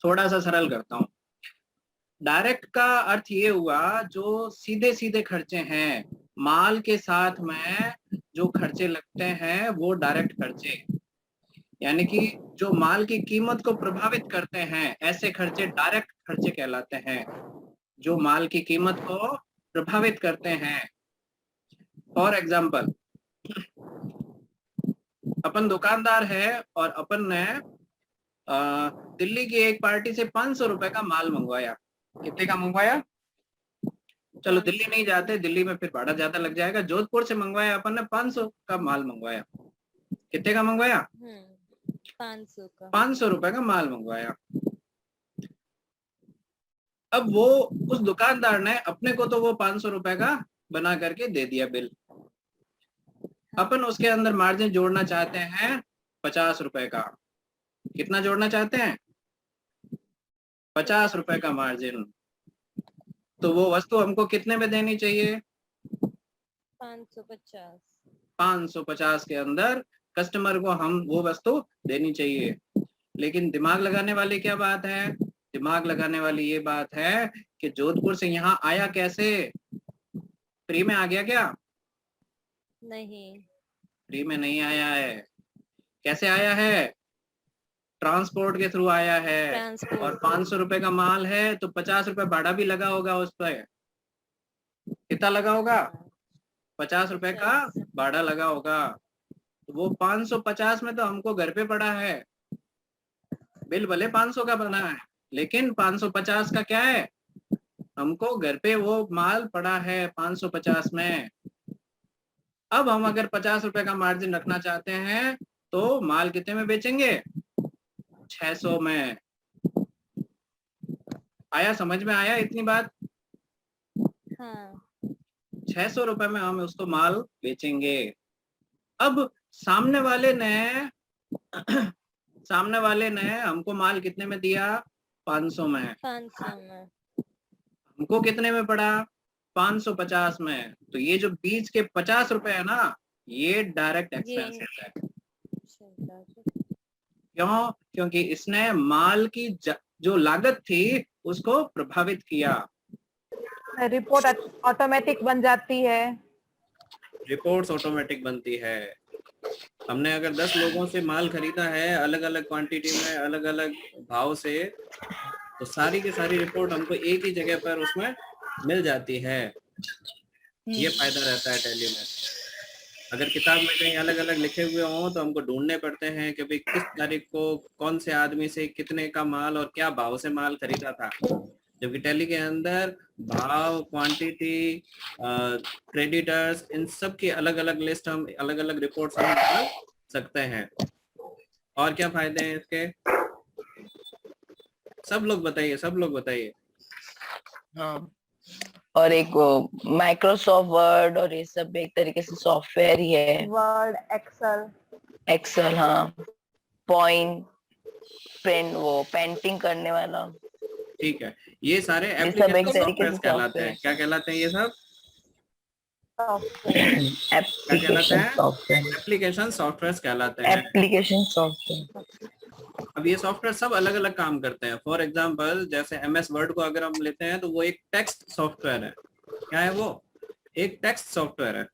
थोड़ा सा सरल करता हूँ। डायरेक्ट का अर्थ ये हुआ जो सीधे सीधे खर्चे हैं, माल के साथ में जो खर्चे लगते हैं वो डायरेक्ट खर्चे, यानी कि जो माल की कीमत को प्रभावित करते हैं ऐसे खर्चे डायरेक्ट खर्चे कहलाते हैं, जो माल की कीमत को प्रभावित करते हैं। फॉर एग्जाम्पल, अपन दुकानदार है और अपन ने दिल्ली की एक पार्टी से 500 रुपए का माल मंगवाया। कितने का मंगवाया? चलो दिल्ली नहीं जाते, दिल्ली में फिर भाड़ा ज्यादा लग जाएगा। जोधपुर से मंगवाया अपन ने, 500 का माल मंगवाया। कितने का मंगवाया? 500 का। 500 रुपए का माल मंगवाया। अब वो उस दुकानदार ने अपने को तो वो 500 रुपए का बना करके दे दिया बिल। अपन उसके अंदर मार्जिन जोड़ना चाहते हैं 50 रुपए का। कितना जोड़ना चाहते हैं? 50 रुपए का मार्जिन। तो वो वस्तु हमको कितने में देनी चाहिए? 550। 550 के अंदर कस्टमर को हम वो वस्तु देनी चाहिए। लेकिन दिमाग लगाने वाली क्या बात है? दिमाग लगाने वाली ये बात है कि जोधपुर से यहाँ आया कैसे? फ्री में आ गया क्या? नहीं, फ्री में नहीं आया है। कैसे आया है? ट्रांसपोर्ट के थ्रू आया है। और 500 रुपए का माल है तो 50 रुपए भाड़ा भी लगा होगा उस पर। कितना लगा होगा? 50 रुपए का भाड़ा लगा होगा। तो वो 550 में तो हमको घर पे पड़ा है। बिल भले 500 का बना है, लेकिन 550 का क्या है? हमको घर पे वो माल पड़ा है 550 में। अब हम अगर 50 रुपए का मार्जिन रखना चाहते हैं तो माल कितने में बेचेंगे? 600 में। आया समझ में? आया इतनी बात? हाँ। 600 रुपए में हम उसको माल बेचेंगे। अब सामने वाले ने सामने वाले ने हमको माल कितने में दिया? 500 में। 500 में। हमको कितने में पड़ा? 550 में। तो ये जो बीच के 50 रुपए है ना, ये डायरेक्ट एक्सपेंसेस है। क्यों? क्योंकि इसने माल की जो लागत थी उसको प्रभावित किया। रिपोर्ट ऑटोमेटिक बन जाती है। रिपोर्ट्स ऑटोमेटिक बनती है। हमने अगर 10 लोगों से माल खरीदा है अलग अलग क्वांटिटी में, अलग अलग भाव से, तो सारी की सारी रिपोर्ट हमको एक ही जगह पर उसमें मिल जाती है। ये फायदा रहता है टैली में। अगर किताब में कहीं अलग अलग लिखे हुए हों तो हमको ढूंढने पड़ते हैं कि भाई किस तारीख को कौन से आदमी से कितने का माल और क्या भाव से माल खरीदा था। जबकि टैली के अंदर भाव, क्वांटिटी, क्रेडिटर्स, इन सब की अलग अलग लिस्ट, हम अलग अलग रिपोर्ट्स हम निकाल सकते हैं। और क्या फायदे हैं इसके? सब लोग बताइए, सब लोग बताइए। हाँ, और एक माइक्रोसॉफ्ट वर्ड और ये सब एक तरीके से सॉफ्टवेयर ही है। Word, Excel. हाँ, पॉइंट, प्रिंट, वो पेंटिंग करने वाला। ठीक है, ये सारे ये सब एक एप्लीकेशन तरीके सॉफ्टवेयर से कहलाते हैं। क्या कहलाते हैं ये सब? Application software. एप्लीकेशन सॉफ्टवेयर कहलाते हैं। Application software. अब ये सॉफ्टवेयर सब अलग अलग काम करते हैं। फॉर एग्जांपल, जैसे MS वर्ड को अगर हम लेते हैं तो वो एक टेक्स्ट सॉफ्टवेयर है। क्या है वो? एक टेक्स्ट सॉफ्टवेयर है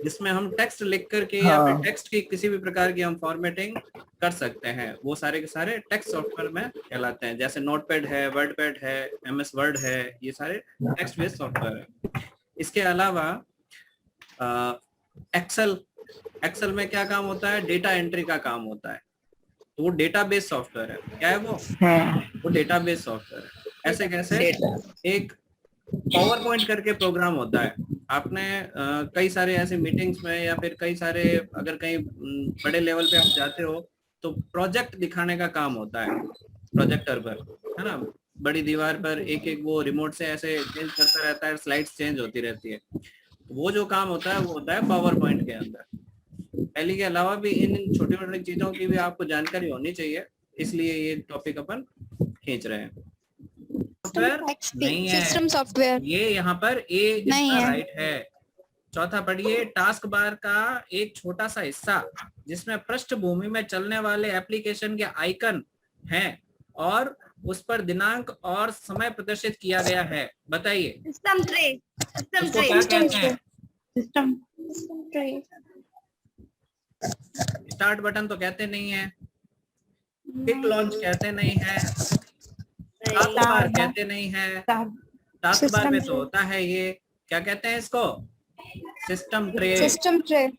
जिसमें हम टेक्स्ट लिख करके या फिर टेक्स्ट की किसी भी प्रकार की हम फॉर्मेटिंग कर सकते हैं। वो सारे के सारे टेक्स्ट सॉफ्टवेयर में कहलाते हैं। जैसे नोटपैड है, वर्डपैड है, MS वर्ड है, ये सारे टेक्स्ट बेस्ड सॉफ्टवेयर है। इसके अलावा एक्सेल में क्या काम होता है? डेटा एंट्री का काम होता है। तो वो डेटाबेस सॉफ्टवेयर है। क्या है वो डेटाबेस सॉफ्टवेयर है। ऐसे कैसे? एक पावर पॉइंट करके प्रोग्राम होता है। आपने कई सारे ऐसे मीटिंग्स में या फिर कई सारे अगर कहीं बड़े लेवल पे आप जाते हो तो प्रोजेक्ट दिखाने का काम होता है प्रोजेक्टर पर, है ना। बड़ी दीवार पर एक एक वो रिमोट से ऐसे चेंज करता रहता है, स्लाइड्स चेंज होती रहती है। वो जो काम होता है वो होता है पावर पॉइंट के अंदर। पहले के अलावा भी इन छोटी छोटी चीजों की भी आपको जानकारी होनी चाहिए, इसलिए ये टॉपिक अपन खींच रहे हैं। सॉफ्टवेयर नहीं है, सिस्टम सॉफ्टवेयर ये यहाँ पर ए इसका राइट है। चौथा पढ़िए, टास्क बार का एक छोटा सा हिस्सा जिसमें पृष्ठभूमि में चलने वाले एप्लीकेशन के आइकन हैं और उस पर दिनांक और समय प्रदर्शित किया गया है, बताइए सिस्टम ट्रे, सिस्टम उसको ट्रे, क्या कहते हैं? सिस्टम ट्रे, स्टार्ट बटन तो कहते नहीं है, क्विक लॉन्च कहते नहीं है, टास्क बार कहते नहीं है, टास्क बार में तो होता है ये, क्या कहते हैं इसको? System tray. System tray.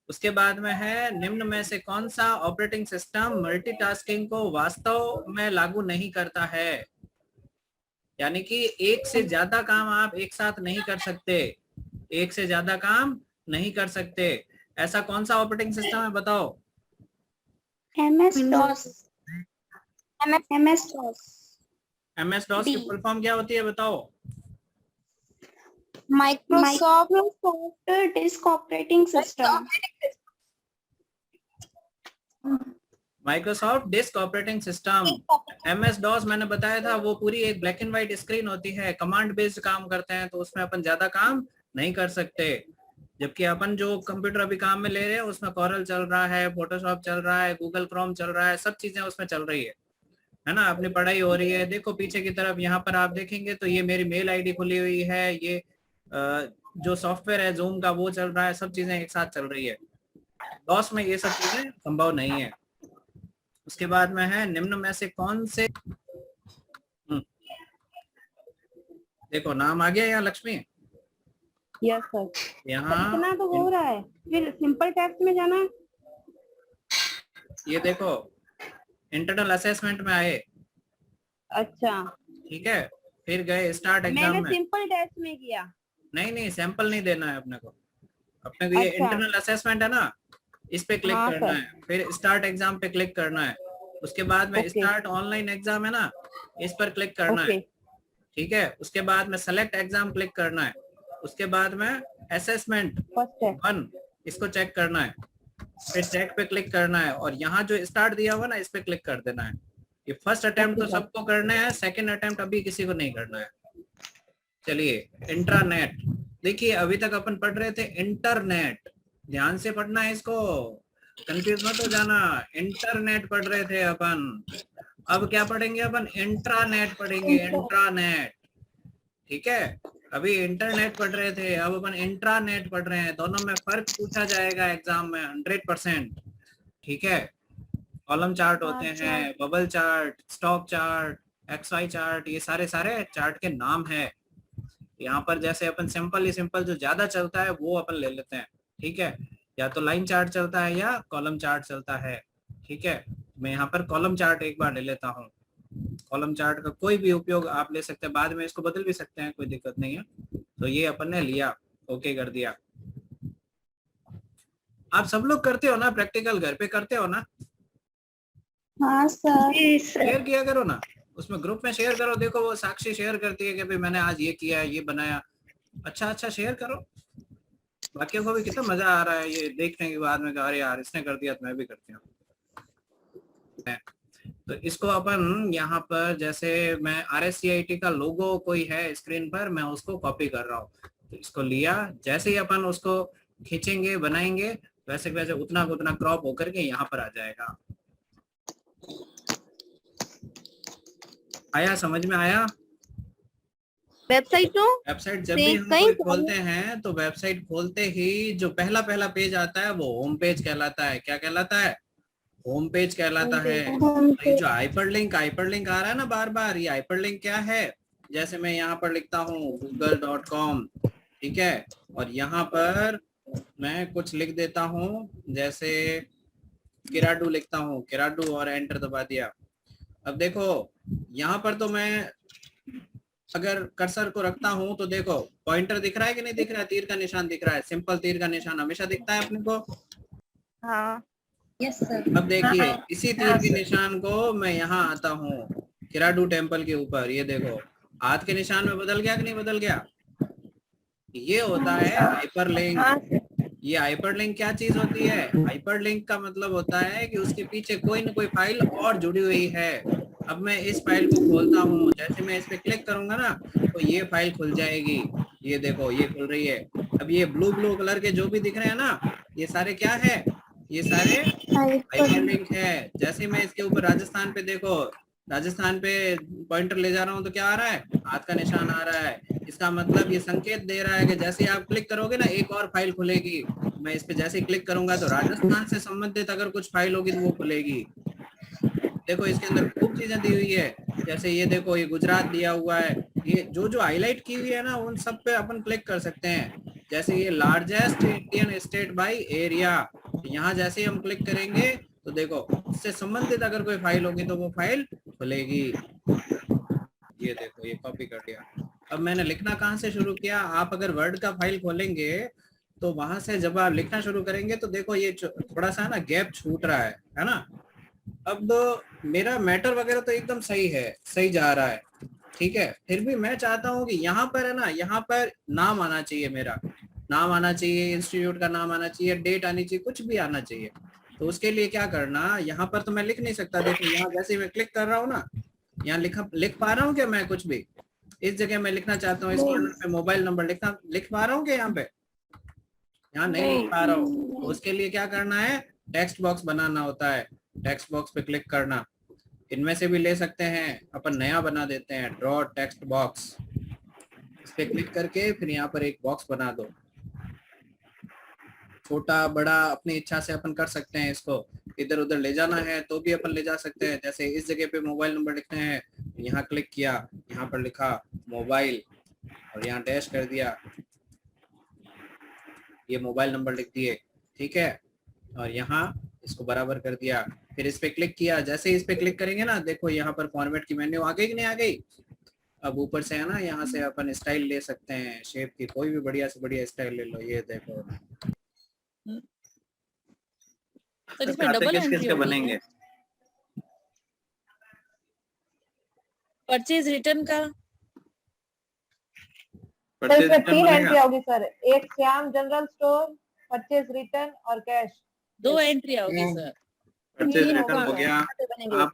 उसके बाद में है निम्न में से कौन सा ऑपरेटिंग सिस्टम मल्टीटास्किंग को वास्तव में लागू नहीं करता है? यानी कि एक से ज्यादा काम आप एक साथ नहीं कर सकते, एक से ज्यादा काम नहीं कर सकते, ऐसा कौन सा ऑपरेटिंग सिस्टम है बताओ? MS DOS, MS DOS, MS DOS की फुल फॉर्म क्या होती है बताओ? Microsoft disk operating system. Microsoft disk operating system. MS DOS मैंने बताया था वो पूरी एक ब्लैक एंड व्हाइट स्क्रीन होती है, कमांड बेस्ड काम करते हैं, तो उसमें अपन ज्यादा काम नहीं कर सकते। जबकि अपन जो कंप्यूटर अभी काम में ले रहे हैं उसमें कॉरल चल रहा है, फोटोशॉप चल रहा है, गूगल क्रोम चल रहा है, सब चीजें उसमें चल रही है ना, अपनी पढ़ाई हो रही है। देखो पीछे की तरफ यहाँ पर आप देखेंगे तो ये मेरी मेल आईडी खुली हुई है, ये जो सॉफ्टवेयर है जूम का वो चल रहा है, सब चीजें एक साथ चल रही है। डॉस में ये सब चीजें संभव नहीं है। उसके बाद में है निम्न में से कौन से, देखो नाम आ गया यहाँ लक्ष्मी। Yes sir. यहाँ इतना तो हो रहा है, फिर सिंपल टेस्ट में जाना। ये देखो इंटरनल असेसमेंट में आए, अच्छा ठीक है, फिर गए स्टार्ट एग्जाम मैंने में। सिंपल टेस्ट में किया। नहीं सैंपल नहीं देना है अपने को, अपने को ये इंटरनल असेसमेंट है ना, इस पे क्लिक करना है, फिर स्टार्ट एग्जाम पे क्लिक करना है। उसके बाद में स्टार्ट ऑनलाइन एग्जाम है ना, इस पर क्लिक करना है, ठीक है। उसके बाद में सेलेक्ट एग्जाम क्लिक करना है। उसके बाद में असेसमेंट 1 इसको चेक करना है, फिर चेक पे क्लिक करना है, और यहाँ जो स्टार्ट दिया हुआ ना इस पे क्लिक कर देना है। ये फर्स्ट अटेम्प्ट तो सबको करना है, सेकंड अटेम्प्ट अभी किसी को नहीं करना है। चलिए इंट्रानेट, देखिए अभी तक अपन पढ़ रहे थे इंटरनेट, ध्यान से पढ़ना है इसको, कंफ्यूज मत हो जाना। इंटरनेट पढ़ रहे थे अपन, अब क्या पढ़ेंगे अपन? इंट्रानेट पढ़ेंगे, इंट्रानेट, ठीक है। अभी इंटरनेट पढ़ रहे थे, अब अपन इंट्रानेट पढ़ रहे हैं। दोनों में फर्क पूछा जाएगा एग्जाम में 100%, ठीक है। कॉलम चार्ट होते हैं, bubble chart, stock chart, XY chart, ये सारे चार्ट के नाम है। यहाँ पर जैसे अपन सिंपल जो ज्यादा चलता है वो अपन ले लेते हैं, ठीक है। या तो लाइन चार्ट चलता है या कॉलम चार्ट चलता है, ठीक है। मैं यहाँ पर कॉलम चार्ट एक बार ले लेता हूँ। कॉलम चार्ट का कोई भी उपयोग आप ले सकते हैं, बाद में इसको बदल भी सकते हैं, कोई दिक्कत नहीं है। तो ये अपन ने लिया, ओके कर दिया। आप सब लोग करते हो ना प्रैक्टिकल, घर पे करते हो ना? हाँ सर। शेयर किया करो ना, उसमें ग्रुप में शेयर करो। देखो वो साक्षी शेयर करती है कि भाई मैंने आज ये किया, ये बनाया, अच्छा शेयर करो। बाकियों को भी कितना मजा आ रहा है ये देखने के बाद में, अरे यार इसने कर दिया तो मैं भी करती हूँ। तो इसको अपन यहाँ पर, जैसे मैं RSCIT का लोगो कोई है स्क्रीन पर, मैं उसको कॉपी कर रहा हूँ। तो इसको लिया, जैसे ही अपन उसको खींचेंगे बनाएंगे वैसे वैसे उतना को उतना क्रॉप होकर के यहाँ पर आ जाएगा। आया समझ में आया? वेबसाइट जब भी हम कोई खोलते हैं तो वेबसाइट खोलते ही जो पहला पेज आता है वो होम पेज कहलाता है। क्या कहलाता है? होम पेज कहलाता है। ये जो हाइपरलिंक आ रहा है ना बार बार, ये हाइपरलिंक क्या है? जैसे मैं यहाँ पर लिखता हूँ google.com, ठीक है, और यहाँ पर मैं कुछ लिख देता हूँ, जैसे किराडू लिखता हूँ, किराडू, और एंटर दबा दिया। अब देखो यहाँ पर तो मैं अगर कर्सर को रखता हूँ तो देखो पॉइंटर दिख रहा है कि नहीं दिख रहा है? तीर का निशान दिख रहा है, सिंपल तीर का निशान हमेशा दिखता है अपने को। हाँ यस सर। अब देखिए इसी तीर के निशान को मैं यहाँ आता हूँ किराडू टेम्पल के ऊपर, ये देखो हाथ के निशान में बदल गया कि नहीं बदल गया? ये होता है हाइपरलिंक। ये हाइपरलिंक क्या चीज होती है? हाइपरलिंक का मतलब होता है कि उसके पीछे कोई ना कोई फाइल और जुड़ी हुई है। अब मैं इस फाइल को खोलता हूँ, जैसे मैं इस पे क्लिक करूंगा ना तो ये फाइल खुल जाएगी। ये देखो ये खुल रही है। अब ये ब्लू कलर के जो भी दिख रहे हैं ना, ये सारे क्या है? ये सारे हाइपरलिंक है। जैसे मैं इसके ऊपर राजस्थान पे देखो राजस्थान पे पॉइंटर ले जा रहा हूँ तो क्या आ रहा है, हाथ का निशान आ रहा है। इसका मतलब ये संकेत दे रहा है कि जैसे आप क्लिक करोगे ना एक और फाइल खुलेगी। मैं इस पे जैसे ही क्लिक करूंगा तो राजस्थान से संबंधित अगर कुछ फाइल होगी तो वो खुलेगी। देखो इसके अंदर खूब चीजें दी हुई है, जैसे ये देखो ये गुजरात दिया हुआ है। ये जो जो हाईलाइट की हुई है ना उन सब पे अपन क्लिक कर सकते हैं। जैसे ये largest Indian state by area, यहाँ जैसे ही हम क्लिक करेंगे तो देखो इससे संबंधित अगर कोई फाइल होगी तो वो फाइल खुलेगी। ये देखो ये कॉपी कर दिया। अब मैंने लिखना कहाँ से शुरू किया, आप अगर वर्ड का फाइल खोलेंगे तो वहां से जब आप लिखना शुरू करेंगे तो देखो ये थोड़ा सा ना गैप छूट रहा है ना। अब मेरा मैटर वगैरह तो एकदम सही है, सही जा रहा है, ठीक है। फिर भी मैं चाहता हूँ कि यहाँ पर है ना, यहाँ पर नाम आना चाहिए, मेरा नाम आना चाहिए, इंस्टीट्यूट का नाम आना चाहिए, डेट आनी चाहिए, कुछ भी आना चाहिए। तो उसके लिए क्या करना, यहाँ पर तो मैं लिख नहीं सकता। देखो यहाँ जैसे मैं क्लिक कर रहा हूँ ना, यहाँ लिख पा रहा हूँ क्या मैं कुछ भी। इस जगह मैं लिखना चाहता हूँ, इस कॉर्नर पे मोबाइल नंबर लिख पा रहा हूँ क्या यहाँ पे, यहाँ नहीं लिख पा रहा हूँ। तो उसके लिए क्या करना है, टेक्स्ट बॉक्स बनाना होता है। टेक्स्ट बॉक्स पे क्लिक करना, इनमें से भी ले सकते हैं, अपन नया बना देते हैं, ड्रॉ टेक्स्ट बॉक्स। इस पे क्लिक करके फिर यहाँ पर एक बॉक्स बना दो, छोटा बड़ा अपनी इच्छा से अपन कर सकते हैं। इसको इधर उधर ले जाना है तो भी अपन ले जा सकते हैं। जैसे इस जगह पे मोबाइल नंबर लिखते हैं, यहाँ क्लिक किया, यहाँ पर लिखा मोबाइल और यहाँ डैश कर दिया, ये मोबाइल नंबर लिख दिए, ठीक है। और यहाँ इसको बराबर कर दिया, फिर इस पे क्लिक किया। जैसे इस पे क्लिक करेंगे ना, देखो यहाँ पर फॉर्मेट की मेन्यू आ गई कि नहीं आ गई। अब ऊपर से है ना, यहाँ से अपन स्टाइल ले सकते हैं, शेप की कोई भी बढ़िया से बढ़िया स्टाइल ले लो। ये देखो तो इसमें डबल एंट्री बनेंगे, परचेज रिटर्न का। तो इसमें 3 एंट्री होगी सर, एक Shyam general store, purchase return और कैश। 2 एंट्री होगी सर। परचेज रिटर्न हो गया। आप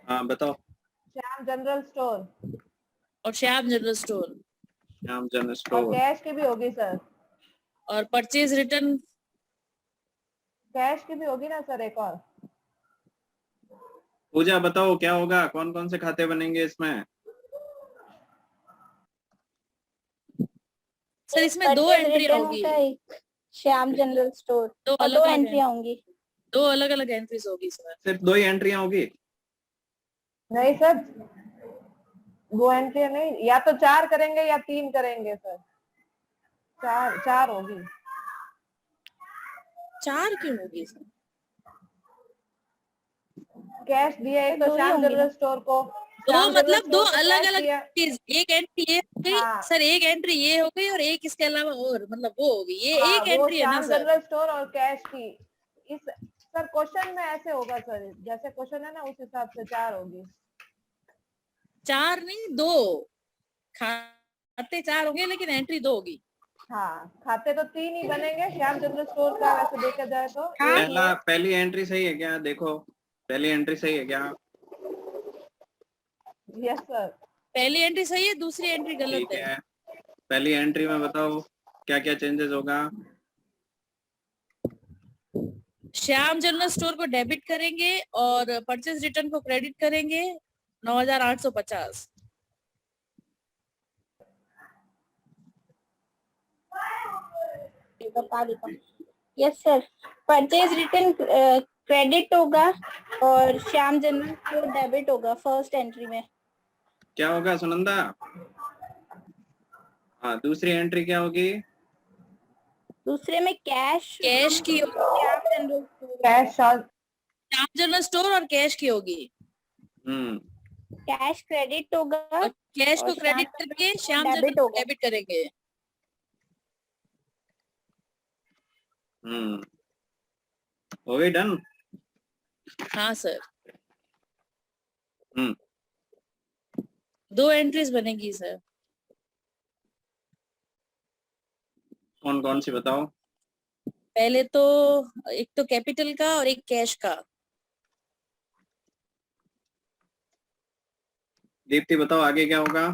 हाँ बताओ। श्याम जनरल स्टोर और Shyam general store, Shyam general और स्टोर, कैश की भी होगी सर। और परचेज रिटर्न कैश की भी होगी ना सर एक और। पूजा बताओ क्या होगा, कौन कौन से खाते बनेंगे इसमें। सर इसमें 2 एंट्री होगी। श्याम जनरल स्टोर, 2 एंट्री होंगी। 2 अलग अलग एंट्रीज होगी सर। सिर्फ 2 ही एंट्रियां होगी? नहीं सर, 2 एंट्री नहीं, या तो 4 करेंगे या 3 करेंगे सर। 4 होगी। 4 क्यों होगी सर? कैश दिया है तो श्याम जनरल स्टोर को, 2 मतलब 2 अलग अलग चीज। एक एंट्री ये हो गई हाँ। सर, एक एंट्री ये हो गई और एक इसके अलावा और, मतलब वो होगी। ये हाँ, एक एंट्री है ना श्याम सर। जनरल स्टोर और कैश की। इस सर क्वेश्चन में ऐसे होगा सर, जैसे क्वेश्चन है ना उस हिसाब से 4 होगी। 4 नहीं 2 खाते 4 होंगे लेकिन एंट्री 2 होगी। हाँ, खाते तो 3 ही बनेंगे श्याम जनरल स्टोर का, वैसे देखा जाए तो। पहली एंट्री सही है क्या, देखो पहली एंट्री सही है क्या? Yes sir. पहली एंट्री सही है, दूसरी एंट्री गलत है। पहली एंट्री में बताओ क्या क्या चेंजेस होगा। श्याम जनरल स्टोर को डेबिट करेंगे और परचेज रिटर्न को क्रेडिट करेंगे 9,850। Yes sir, purchase return credit होगा और श्याम जनरल स्टोर डेबिट होगा फर्स्ट एंट्री में। क्या होगा सुनंदा? हाँ, दूसरी एंट्री क्या होगी? दूसरे में कैश की Shyam general store, cash Shyam general store और कैश की होगी। कैश क्रेडिट होगा और कैश को क्रेडिट करके श्याम जनरल डेबिट करेंगे। हो गई डन? हाँ सर। 2 एंट्रीज बनेगी सर। कौन कौन सी बताओ? पहले तो एक तो कैपिटल का और एक कैश का। दीप्ति बताओ आगे क्या होगा?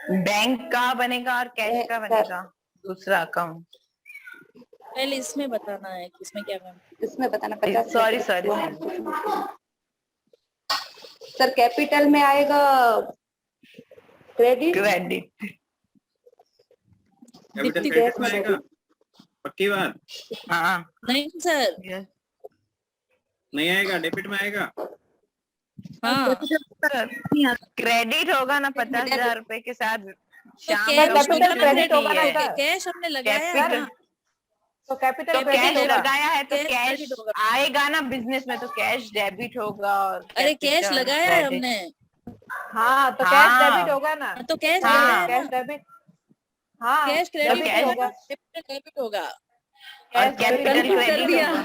बैंक का बनेगा और कैश का बनेगा। दूसरा अकाउंट। पहले इसमें बताना है कि इसमें क्या काम। इसमें बताना 50। सॉरी सर कैपिटल में आएगा क्रेडिट। क्रेडिट। कैपिटल क्रेडिट में आएगा, पक्की बात? हाँ नहीं सर, नहीं आएगा, डेबिट में आएगा। हाँ क्रेडिट होगा ना 50,000 रुपए के साथ। शाम कैश का कैपिटल कुछ क्रेडिट नहीं होगा ना है। सर। कैश हमने लगाया है कैपिटल ना। तो कैपिटल तो क्रेडिट कैश होगा। लगाया है तो कैश कैश क्रेडिट होगा। आएगा ना बिजनेस में, तो कैश डेबिट होगा। और अरे कैश capital लगाया है credit। हमने, हाँ तो कैश हाँ। डेबिट होगा ना। तो कैश हाँ। लगाया है कैश ना। डेबिट। हाँ कैश क्रेडिट डेबिट होगा, होगा। डेबिट होगा। और कैश कैपिटल डेबिट क्रेडिट होगा।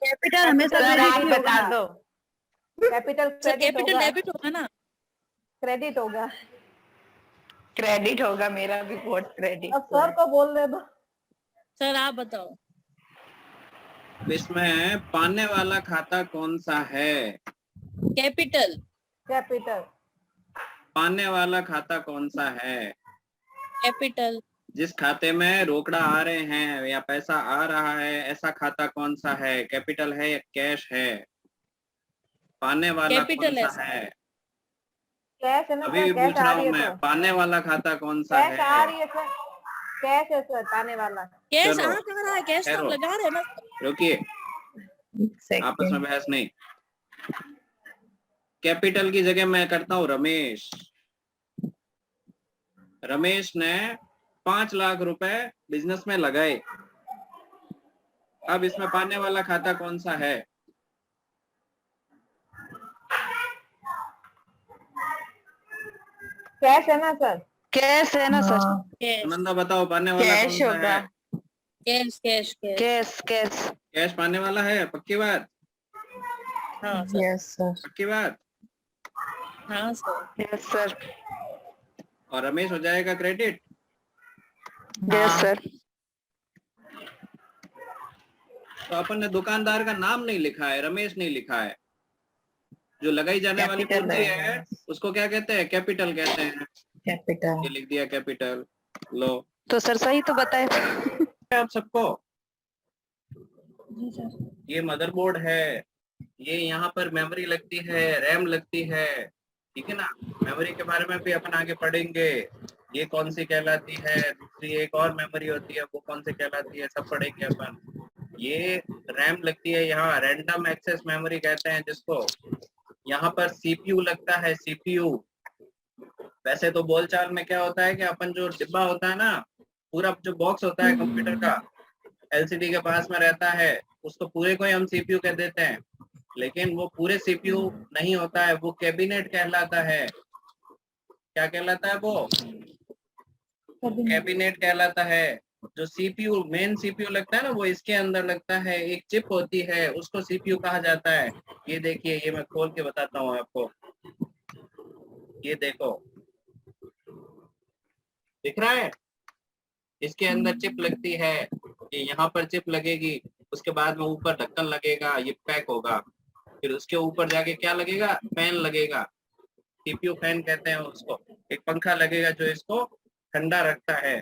कैपिटल हमेशा सर आप क्रेडिट बता होगा। दो। कैपिटल सर क्रेडिट कैपिटल होगा। डेबिट होगा ना। क्रेडिट होगा। क्रेडिट होगा, मेरा भी कोड क्रेडिट। अब सर को बोल दे दो। सर आप बताओ। अब इसमें पाने वाला खाता कौन सा है? कैपिटल। कैपिटल। पाने वाला खाता कौन सा है? कैपिटल। जिस खाते में रोकड़ा आ रहे हैं या पैसा आ रहा है, ऐसा खाता कौन सा है? कैपिटल है या कैश है? पाने वाला कौन कैपिटल सा है? कैश है ना अभी सर। भी कैश पूछ आ रहा रही हूँ है मैं, सर। पाने वाला खाता कौन सा कैश आ है? रही है सर। कैश है सर पाने वाला। कैश चलो, आ कहाँ रहा है, कैश तो हम ठहरो। लगा रहे हैं ना। रुकिए, आपस में बहस नहीं। कैपिटल की जगह मैं करता हूँ रमेश। रमेश ने 5 लाख रुपए बिजनेस में लगाए। अब इसमें पाने वाला खाता कौन सा है? कैश है ना सर। कैश है ना सर। कैश सुनंदा बताओ, पाने वाला कौन कैश सा होगा। है? Cash cash cash. Cash cash. Cash पाने वाला है, पक्की बात? हाँ सर। Yes sir. पक्की बात? हाँ सर। Yes sir. और रमेश हो जाएगा क्रेडिट। Yes sir. तो अपन ने दुकानदार का नाम नहीं लिखा है, रमेश नहीं लिखा है। जो लगाई जाने वाली कैपिटल पूंजी है। है उसको क्या कहते हैं? कैपिटल कहते हैं। कैपिटल। ये लिख दिया कैपिटल। लो तो सर सही तो बताए। आप सबको, ये मदरबोर्ड है, ये यहाँ पर मेमोरी लगती है, रैम लगती है, ठीक है ना। मेमोरी के बारे में भी अपन आगे पढ़ेंगे। ये कौन सी कहलाती है, दूसरी एक और मेमोरी होती है, वो कौन सी कहलाती है, सब पढ़ेंगे अपन। ये रैम लगती है, यहाँ रैंडम एक्सेस मेमोरी कहते हैं जिसको। यहाँ पर सीपीयू लगता है, सीपीयू। वैसे तो बोलचाल में क्या होता है कि अपन जो डिब्बा होता है ना, पूरा जो बॉक्स होता है कंप्यूटर का, एलसीडी के पास में रहता है, उसको पूरे को ही हम सीपीयू कह देते हैं। लेकिन वो पूरे सीपीयू नहीं होता है, वो कैबिनेट कहलाता है। क्या कहलाता है वो? कैबिनेट कहलाता है। जो सीपीयू, मेन सीपीयू लगता है ना, वो इसके अंदर लगता है। एक चिप होती है, उसको सीपीयू कहा जाता है। ये देखिए, ये मैं खोल के बताता हूँ आपको। ये देखो, दिख रहा है? इसके अंदर चिप लगती है। ये यहाँ पर चिप लगेगी, उसके बाद में ऊपर ढक्कन लगेगा, ये पैक होगा। फिर उसके ऊपर जाके क्या लगेगा? फैन लगेगा, सीपीयू फैन कहते हैं उसको। एक पंखा लगेगा जो इसको ठंडा रखता है।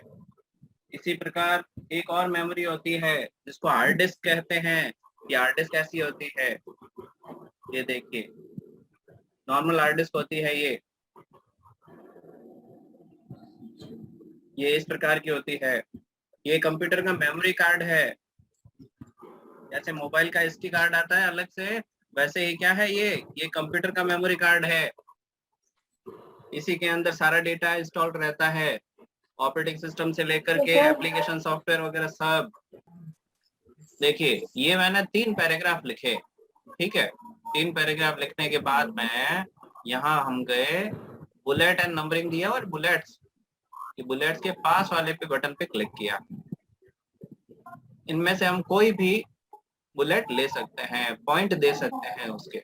इसी प्रकार एक और मेमोरी होती है जिसको हार्ड डिस्क कहते हैं। ये हार्ड डिस्क ऐसी होती है, ये देखिए, नॉर्मल हार्ड डिस्क होती है ये इस प्रकार की होती है। ये कंप्यूटर का मेमोरी कार्ड है। जैसे मोबाइल का SD कार्ड आता है अलग से, वैसे ही क्या है, ये कंप्यूटर का मेमोरी कार्ड है। इसी के अंदर सारा डेटा इंस्टॉल रहता है, ऑपरेटिंग सिस्टम से लेकर के एप्लीकेशन सॉफ्टवेयर वगैरह सब। देखिए, ये मैंने 3 पैराग्राफ लिखे, ठीक है। 3 पैराग्राफ लिखने के बाद में यहाँ हम गए, बुलेट एंड नंबरिंग दिया, और बुलेट्स के पास वाले पे बटन पे क्लिक किया। इनमें से हम कोई भी बुलेट ले सकते हैं, पॉइंट दे सकते हैं उसके।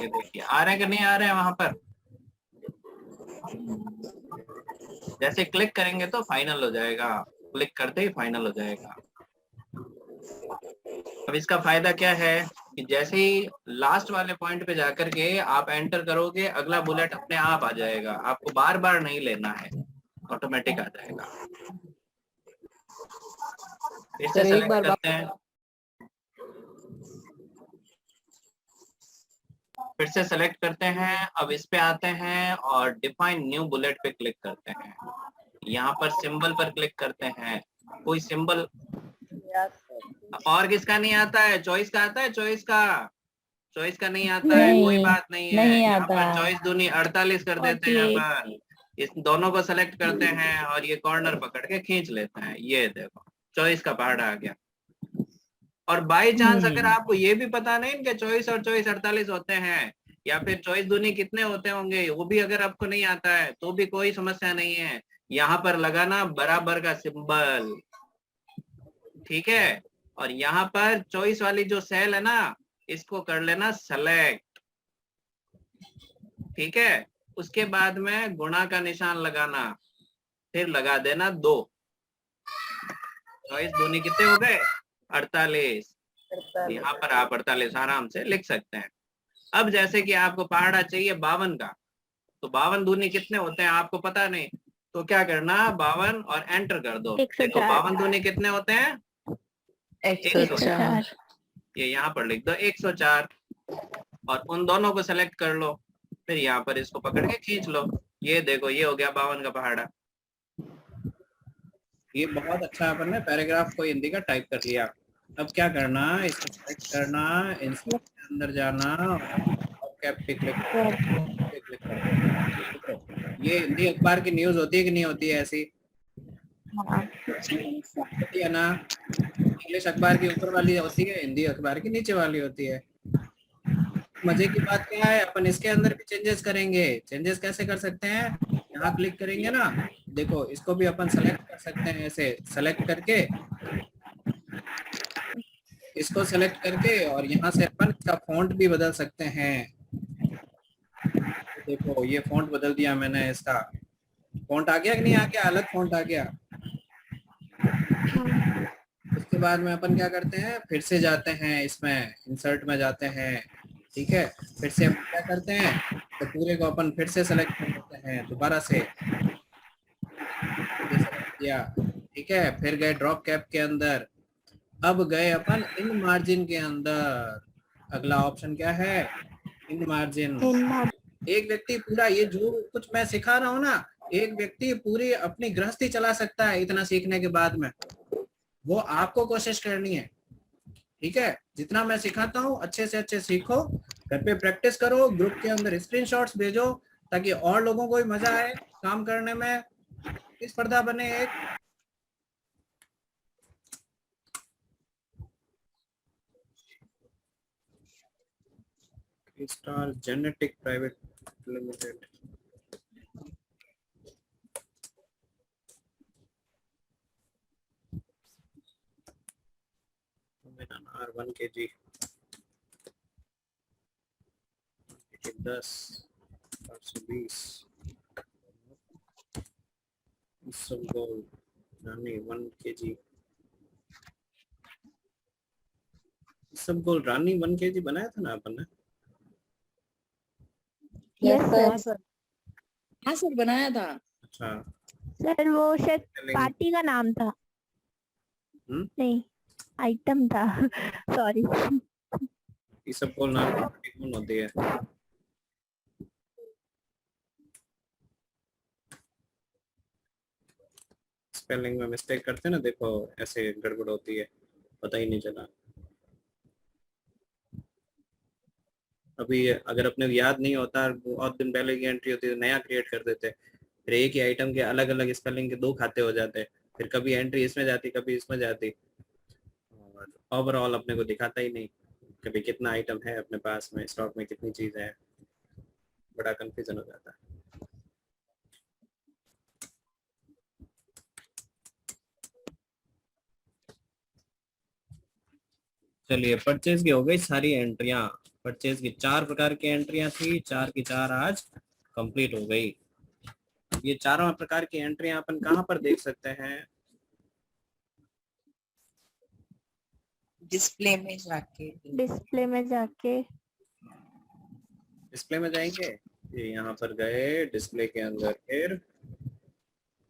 ये देखिए, आ रहे हैं कि नहीं आ रहे हैं वहां पर? जैसे क्लिक करेंगे तो फाइनल हो जाएगा, क्लिक करते ही फाइनल हो जाएगा। अब इसका फायदा क्या है कि जैसे ही लास्ट वाले पॉइंट पे जाकर के आप एंटर करोगे, अगला बुलेट अपने आप आ जाएगा, आपको बार बार नहीं लेना है, ऑटोमेटिक आ जाएगा। फिर से सर, एक सेलेक्ट बार करते हैं, फिर से सेलेक्ट करते हैं। अब इस पे आते हैं और डिफाइन न्यू बुलेट पे क्लिक करते हैं। यहाँ पर सिंबल पर क्लिक करते हैं। कोई सिंबल और किसका नहीं आता है? चॉइस का आता है? चॉइस का नहीं आता है, कोई नहीं, बात नहीं है। नहीं यहाँ आता। पर चॉइस दूनी 48 कर देते हैं अपन। इस दोनों को सेलेक्ट करते हैं और ये कॉर्नर पकड़ के खींच लेते हैं। ये देखो चॉइस का पहाड़ आ गया। और बाई चांस अगर आपको ये भी पता नहीं इनके चॉइस और चॉइस 48 होते हैं या फिर चॉइस दूनी कितने होते होंगे, वो भी अगर आपको नहीं आता है तो भी कोई समस्या नहीं है। यहाँ पर लगाना बराबर का सिंबल, ठीक है। और यहाँ पर चॉइस वाली जो सेल है ना, इसको कर लेना सेलेक्ट, ठीक है। उसके बाद में गुणा का निशान लगाना, फिर लगा देना 2। चॉइस दूनी कितने हो गए? 48। यहाँ पर आप 48 आराम से लिख सकते हैं। अब जैसे कि आपको पहाड़ा चाहिए 52 का, तो 52 दूनी कितने होते हैं आपको पता नहीं, तो क्या करना, 52 और एंटर कर दो। 104। देखो 52 दूनी कितने होते हैं? 104। ये यहाँ पर लिख दो 104 और उन दोनों को सेलेक्ट कर लो, फिर यहाँ पर इसको पकड़ के खींच लो। ये देखो ये हो गया 52 का पहाड़ा। ये बहुत अच्छा अपन ने पैराग्राफ को हिंदी का टाइप कर लिया। अब क्या करना, इसको सेलेक्ट करना, इंसर्ट के अंदर जाना और कैप पे क्लिक करना। ये हिंदी अखबार की न्यूज होती है कि नहीं होती है? ऐसी होती है ना। इंग्लिश अखबार की ऊपर वाली होती है, हिंदी अखबार की नीचे वाली होती है। मजे की बात क्या है, अपन इसके अंदर भी चेंजेस करेंगे। चेंजेस कैसे कर सकते हैं? यहाँ क्लिक करेंगे ना, देखो इसको भी अपन सेलेक्ट कर सकते हैं। ऐसे सेलेक्ट करके, इसको सेलेक्ट करके और यहाँ से अपन इसका फॉन्ट भी बदल सकते हैं। देखो ये फॉन्ट बदल दिया मैंने, इसका फॉन्ट आ गया कि नहीं आ गया? अलग फॉन्ट आ गया। उसके बाद में अपन क्या करते हैं, फिर से जाते हैं इसमें, इंसर्ट में जाते हैं, ठीक है। फिर से अपन क्या करते हैं, तो पूरे को अपन फिर से सेलेक्ट कर लेते हैं दोबारा से, किया, ठीक है। फिर गए ड्रॉप कैप के अंदर, अब गए अपन इन मार्जिन के अंदर। अगला ऑप्शन क्या है? In margin. एक व्यक्ति पूरा ये जो कुछ मैं सिखा रहा हूँ ना, एक व्यक्ति पूरी अपनी गृहस्थी चला सकता है इतना सीखने के बाद में। वो आपको कोशिश करनी है, ठीक है। जितना मैं सिखाता हूँ अच्छे से अच्छे सीखो, घर पे प्रैक्टिस करो, ग्रुप के अंदर स्क्रीनशॉट्स भेजो ताकि और लोगों को भी मजा आए काम करने में। इस स्पर्धा बने एक। Star genetic private limited, R1 kg 10 820 इसबगोल रानी 1 kg। इसबगोल रानी 1 kg बनाया था ना अपन ने? Yes sir. हाँ सर बनाया था। अच्छा सर वो शायद पार्टी का नाम था। नहीं, आइटम था। सॉरी। इसबगोल नाम की पार्टी कौन होती है? स्पेलिंग में मिस्टेक करते हैं ना, देखो ऐसे गड़बड़ होती है, पता ही नहीं चला। अभी अगर अपने याद नहीं होता, बहुत दिन पहले की एंट्री होती है तो नया क्रिएट कर देते, फिर एक ही आइटम के अलग अलग स्पेलिंग के 2 खाते हो जाते, फिर कभी एंट्री इसमें जाती कभी इसमें जाती, और ओवरऑल अपने को दिखाता ही नहीं कभी कितना आइटम है अपने पास में, स्टॉक में कितनी चीज है, बड़ा कंफ्यूजन हो जाता है। चलिए परचेज की हो गई सारी एंट्रियां। परचेज की 4 प्रकार की एंट्रियां थी, 4 की 4 आज कंप्लीट हो गई। ये चारों प्रकार की एंट्रियां अपन कहाँ पर देख सकते हैं? डिस्प्ले में जाके। डिस्प्ले में जाके। डिस्प्ले में जाएंगे, ये यहाँ पर गए डिस्प्ले के अंदर, फिर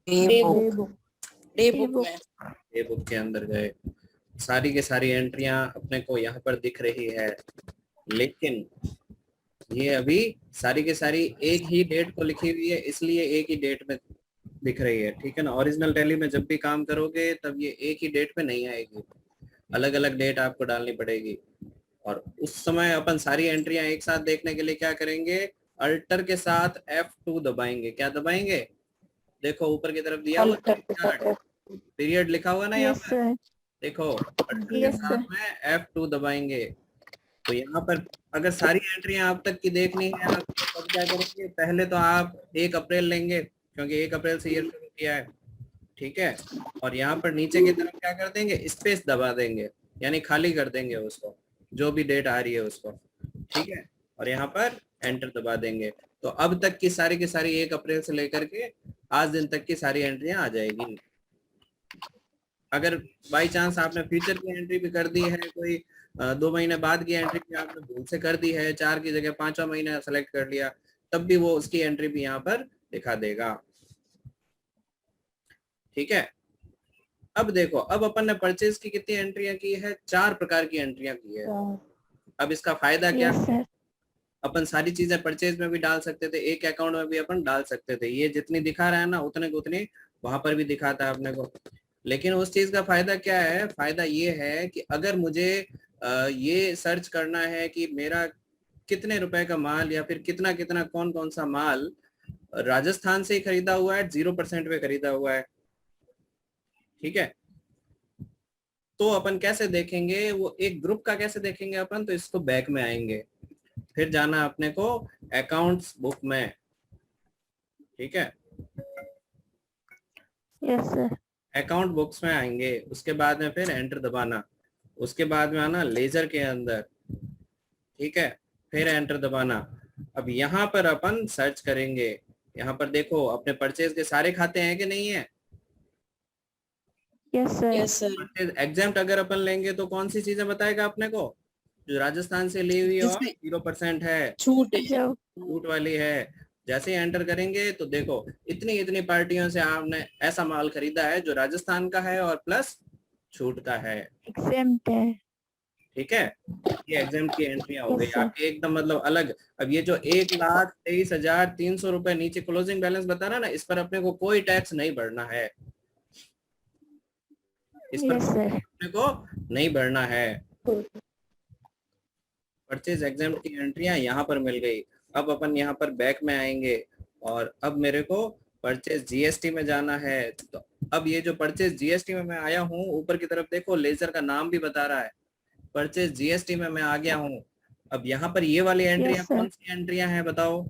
डे बुक। डे बुक के अंदर गए, सारी की सारी एंट्रियां अपने को यहाँ पर दिख रही है, लेकिन ये अभी सारी की सारी एक ही डेट को लिखी हुई है, इसलिए एक ही डेट में दिख रही है, ठीक है ना। ओरिजिनल टैली में जब भी काम करोगे तब ये एक ही डेट पे नहीं आएगी, अलग अलग डेट आपको डालनी पड़ेगी। और उस समय अपन सारी एंट्रियां एक साथ देखने के लिए क्या करेंगे, अल्टर के साथ F2 दबाएंगे। क्या दबाएंगे, देखो ऊपर की तरफ दिया हुआ पीरियड लिखा हुआ ना यहाँ पर, देखो अल्टर के साथ में F2 दबाएंगे। तो यहाँ पर अगर सारी एंट्रियां आप तक की देखनी है तो क्या करेंगे, पहले तो आप 1 अप्रैल लेंगे, क्योंकि 1 अप्रैल से ये शुरू किया है, ठीक है। और यहाँ पर नीचे की तरफ क्या कर देंगे, स्पेस दबा देंगे, यानी खाली कर देंगे उसको, जो भी डेट आ रही है उसको, ठीक है। और यहाँ पर एंटर दबा देंगे। तो अब तक की सारी 1 अप्रैल से लेकर के आज दिन तक की सारी एंट्रियां आ जाएगी। अगर बाई चांस आपने फ्यूचर की एंट्री भी कर दी है, कोई 2 महीने बाद की एंट्री भी आपने भूल से कर दी है, 4 की जगह 5वां महीना सेलेक्ट कर लिया, तब भी वो उसकी एंट्री भी यहाँ पर दिखा देगा, ठीक है। अब देखो, अब अपन ने परचेज की कितनी एंट्रियां की है, 4 प्रकार की एंट्रियां की है। अब इसका फायदा क्या है, अपन सारी चीजें परचेज में भी डाल सकते थे, एक अकाउंट में भी अपन डाल सकते थे, ये जितनी दिखा रहा है ना उतने उतनी वहां पर भी दिखाता है अपने को। लेकिन उस चीज का फायदा क्या है, फायदा ये है कि अगर मुझे ये सर्च करना है कि मेरा कितने रुपए का माल या फिर कितना कितना कौन कौन सा माल राजस्थान से ही खरीदा हुआ है, 0% पे खरीदा हुआ है, ठीक है, तो अपन कैसे देखेंगे, वो एक ग्रुप का कैसे देखेंगे अपन, तो इसको बैक में आएंगे, फिर जाना अपने को अकाउंट्स बुक में, ठीक है। Yes sir. अकाउंट बुक्स में आएंगे, उसके बाद में फिर एंटर दबाना, उसके बाद में आना लेजर के अंदर, ठीक है, फिर एंटर दबाना। अब यहाँ पर अपन सर्च करेंगे, यहाँ पर देखो अपने परचेज के सारे खाते हैं कि नहीं है। Yes sir. Yes sir. Exempt अगर अपन लेंगे तो कौन सी चीजें बताएगा अपने को, जो राजस्थान से ली हुई और 0% है, छूट वाली है। जैसे ही एंटर करेंगे तो देखो इतनी इतनी पार्टियों से आपने ऐसा माल खरीदा है जो राजस्थान का है और प्लस छूट का है, एग्जेम्प्ट है, ठीक है। ये एग्जाम्प्ट की एंट्रियां हो गई आपकी एकदम मतलब अलग। अब ये जो 1,23,300 रुपए नीचे क्लोजिंग बैलेंस बता रहा ना, इस पर अपने को कोई टैक्स नहीं भरना है, इस पर अपने को नहीं भरना है। परचेज एग्जाम्प्ट की एंट्रियां यहाँ पर मिल गई। अब अपन यहाँ पर बैक में आएंगे और अब मेरे को परचेज जीएसटी में जाना है। तो अब ये जो परचेज जीएसटी में मैं आया हूँ, ऊपर की तरफ देखो लेजर का नाम भी बता रहा है, परचेज जीएसटी में मैं आ गया हूँ। अब यहाँ पर ये वाली एंट्रियां कौन सी एंट्रियां हैं बताओ,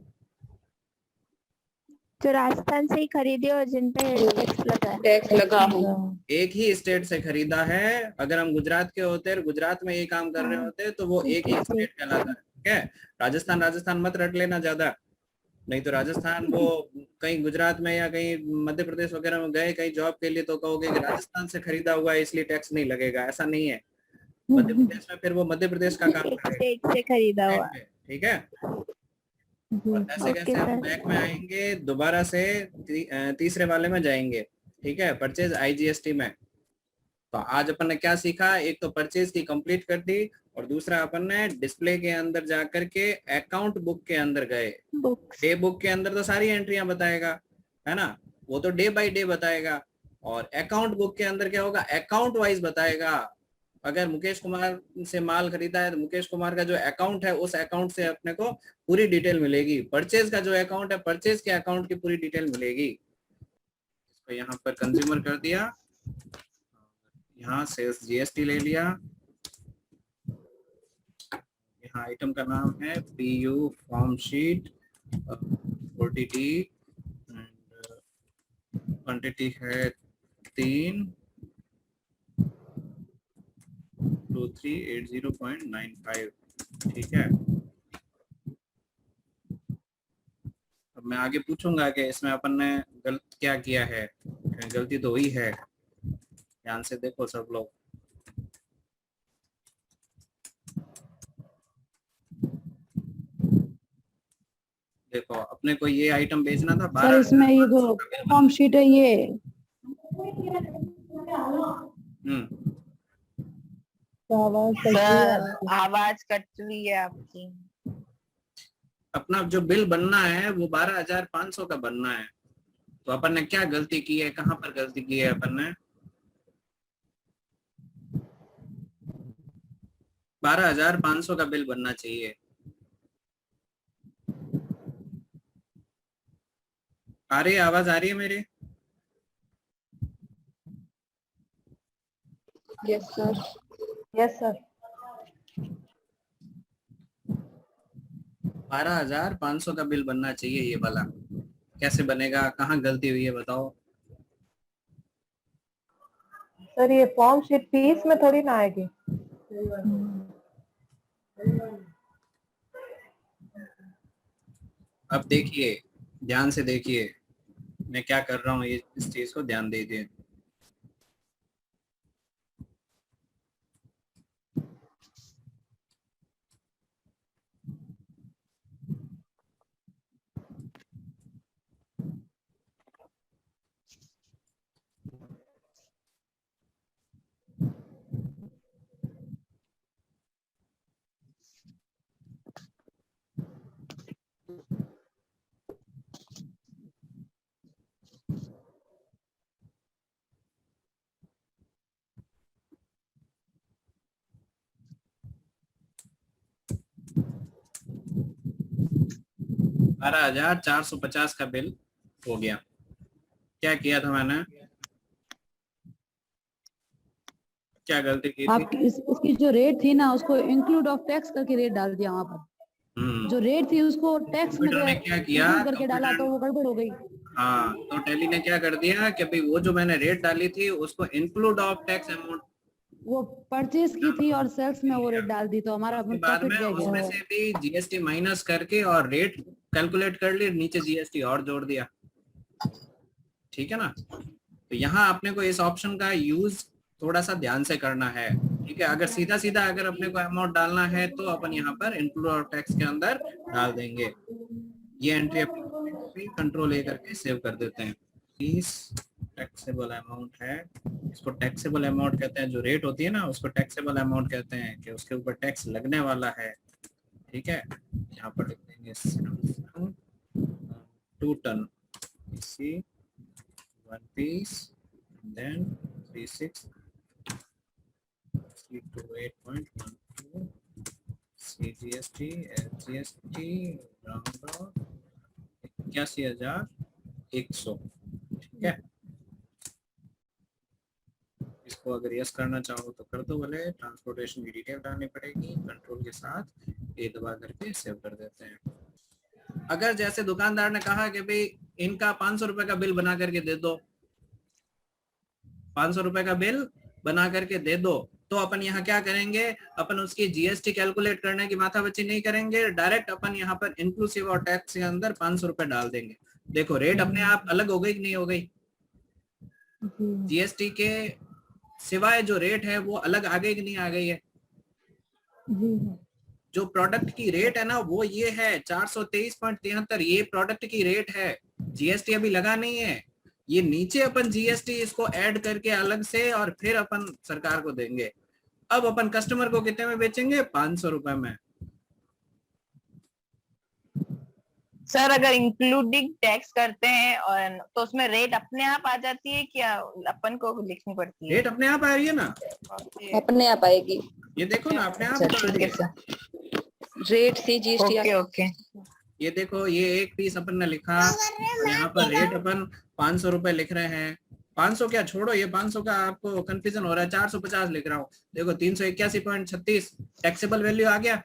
जो राजस्थान से ही खरीदे और जिन पे टैक्स लगा हो। एक ही स्टेट से खरीदा है, अगर हम गुजरात के होते हैं, गुजरात में ये काम कर रहे होते तो वो एक ही स्टेट कहलाता है, ठीक है। राजस्थान मत रट लेना ज्यादा, नहीं तो राजस्थान वो कहीं गुजरात में या कहीं मध्य प्रदेश वगैरह में गए कहीं जॉब के लिए तो कहोगे कि राजस्थान से खरीदा हुआ है इसलिए टैक्स नहीं लगेगा, ऐसा नहीं है। मध्य प्रदेश में फिर वो मध्य प्रदेश का काम स्टेट से खरीदा हुआ, ठीक है। और ऐसे कैसे हम बैक में आएंगे, दोबारा से तीसरे वाले में जाएंगे, ठीक है, परचेज आईजीएसटी में। तो आज अपन ने क्या सीखा, एक तो परचेज की कंप्लीट कर दी और दूसरा अपन ने डिस्प्ले के अंदर जाकर के अकाउंट बुक के अंदर गए। डे बुक के अंदर तो सारी एंट्रियां बताएगा, है ना, वो तो डे बाय डे बताएगा। और अकाउंट बुक के अंदर क्या होगा, अकाउंट वाइज बताएगा। अगर मुकेश कुमार से माल खरीदा है तो मुकेश कुमार का जो अकाउंट है उस अकाउंट से अपने को पूरी डिटेल मिलेगी। परचेज का जो अकाउंट है परचेज के अकाउंट की पूरी डिटेल मिलेगी। इसको यहाँ पर कंज्यूमर कर दिया, यहाँ सेल्स जीएसटी ले लिया, यहाँ आइटम का नाम है PU form sheet, quantity quantity है 32380.95, ठीक है। अब मैं आगे पूछूंगा कि इसमें अपन ने गलत क्या किया है, गलती तो हुई है, ध्यान से देखो सब लोग। देखो अपने को ये आइटम बेचना था 12, इसमें ये जो फॉर्म शीट है ये आवाज कट रही है सर आपकी। आवाज कट रही है आपकी। अपना जो बिल बनना है वो 12,500 का बनना है। तो अपन ने क्या गलती की है, कहाँ पर गलती की है अपन ने? 12,500 का बिल बनना चाहिए। आ रही है आवाज, आ रही है मेरी? Yes sir, yes sir. 12,500 का बिल बनना चाहिए ये वाला। कैसे बनेगा, कहाँ गलती हुई है बताओ? सर ये फॉर्म शीट 30 में थोड़ी ना आएगी। अब देखिए, ध्यान से देखिए मैं क्या कर रहा हूँ, ये इस चीज को ध्यान दीजिए। $12,450 का बिल हो गया। क्या किया था मैंने, क्या गलती की थी? आपकी इसकी जो रेट थी ना उसको इंक्लूड ऑफ टैक्स करके रेट डाल दिया वहाँ पर। जो रेट थी उसको टैक्स में कंप्यूटर ने क्या किया, include करके डाला तो वो गड़बड़ हो गई। हाँ तो टैली ने क्या कर दिया कि भाई वो जो मैंने रेट डाली थी उसको इंक्लूड ऑफ टैक्स अमाउंट, वो परचेज की थी और सेल्स में वो रेट डाल दी तो हमारा उसके बाद प्रॉफिट में रह उसमें गया। से भी जीएसटी माइनस करके और रेट कैलकुलेट कर ली, नीचे जीएसटी और जोड़ दिया। ठीक है ना? तो यहाँ आपने को इस ऑप्शन का यूज थोड़ा सा ध्यान से करना है। ठीक है, अगर सीधा सीधा अगर अपने को अमाउंट डालना है तो अपन यहाँ पर इंक्लूड ऑफ टैक्स के अंदर डाल देंगे। ये एंट्री अपनी कंट्रोल ए करके सेव कर देते हैं। फीस टैक्सेबल अमाउंट है, इसको टैक्सेबल अमाउंट कहते हैं। जो रेट होती है ना उसको टैक्सेबल अमाउंट कहते हैं कि उसके ऊपर टैक्स लगने वाला है। ठीक है, यहाँ पर लिख देंगे 2 टन इसी 1 piece then 36 C28.12 CGST SGST round off 81,100। ठीक है, इसको अगर यस करना चाहो तो कर दो, भले ट्रांसपोर्टेशन की डिटेल डालनी पड़ेगी, कंट्रोल के साथ ये दबा करके सेव कर देते हैं। अगर जैसे दुकानदार ने कहा कि भाई इनका 500 रुपए का बिल बना करके दे दो, 500 रुपए का बिल बना करके दे दो, तो अपन यहाँ क्या करेंगे, अपन उसकी जीएसटी कैलकुलेट करने की माथापच्ची नहीं करेंगे, डायरेक्ट अपन यहाँ पर इंक्लूसिव और टैक्स के अंदर 500 रुपए डाल देंगे। देखो रेट अपने आप अलग हो गई कि नहीं हो गई? जीएसटी के सिवाय जो रेट है वो अलग आ गई कि नहीं आ गई है? जो प्रोडक्ट की रेट है ना वो ये है 423.73, ये प्रोडक्ट की रेट है, जीएसटी अभी लगा नहीं है। ये नीचे अपन जीएसटी इसको ऐड करके अलग से और फिर अपन सरकार को देंगे। अब अपन कस्टमर को कितने में बेचेंगे? 500 रुपए में। सर अगर इंक्लूडिंग टैक्स करते हैं और तो उसमें रेट अपने आप आ जाती है क्या, अपन को लिखनी पड़ती है? रेट अपने आप आ रही है ना, अपने आप आएगी। ये देखो ना अपने आप अच्छा, आ रही है। रेट से जीएसटी। Okay okay. ये देखो ये एक पीस अपन ने लिखा, यहाँ पर रेट अपन 500 रुपए लिख रहे हैं। 500 क्या छोड़ो, ये 500 का आपको कंफ्यूजन हो रहा है, 450 लिख रहा हूँ। देखो 381.36 टैक्सेबल वैल्यू आ गया।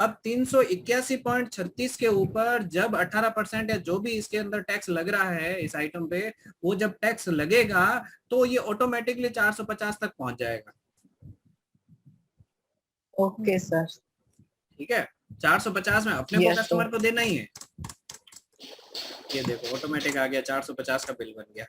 अब 381.36 के ऊपर जब 18% या जो भी इसके अंदर टैक्स लग रहा है इस आइटम पे, वो जब टैक्स लगेगा तो ये ऑटोमेटिकली 450 तक पहुंच जाएगा। Okay sir. ठीक है, 450 में अपने को कस्टमर को देना ही है। ये देखो ऑटोमेटिक आ गया, 450 का बिल बन गया।